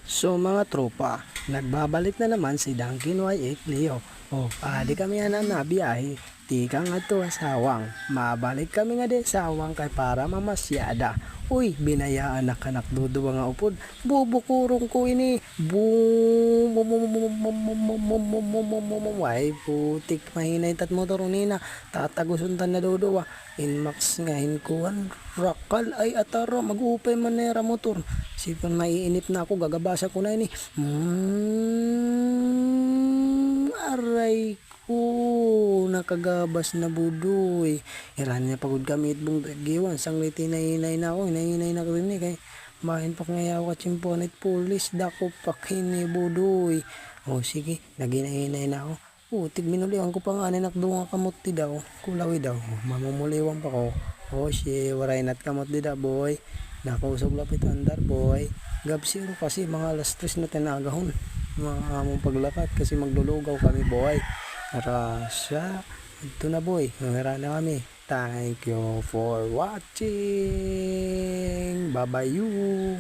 So mga tropa, nagbabalik na naman si Duncan Y8 Leo. Ali kami na nabiyahe. Di ka nga to asawang. Mabalik kami nga de sawang kay para mamasyada. Uy, binayaan na kanak dudo nga upod. Bubukurong ko ini. Boom. Ay, putik mahinay tat motor nina. Tatagusuntan na dudo wa. Inmax nga hinkuhan. Rakal ay ataro. Mag-upay manera motor. Sipan maiinip na ako. Gagabasa ko na ini. Aray ko, nakagabas na budoy. Iran niya pagod kami itbong giwan. Sanglit hinahinay na ako. Hinahinay na ko rin kay mahin pa ngayaw ka chimponit pulis. Dako pakini budoy. Sige, naginahinay na ako. Tig minuliwan ko pa nga ninakdo nga kamot di daw. Kulawi daw. Mamumuliwan pa ko. Waray nat kamot di daw boy. Nakausap lapit andar boy. Gabsiro kasi mga alas 3 na tinagahon. Mga among paglakat kasi maglulugaw kami boy. Siya ito na boy. Nangara na kami. Thank you for watching. Bye bye you.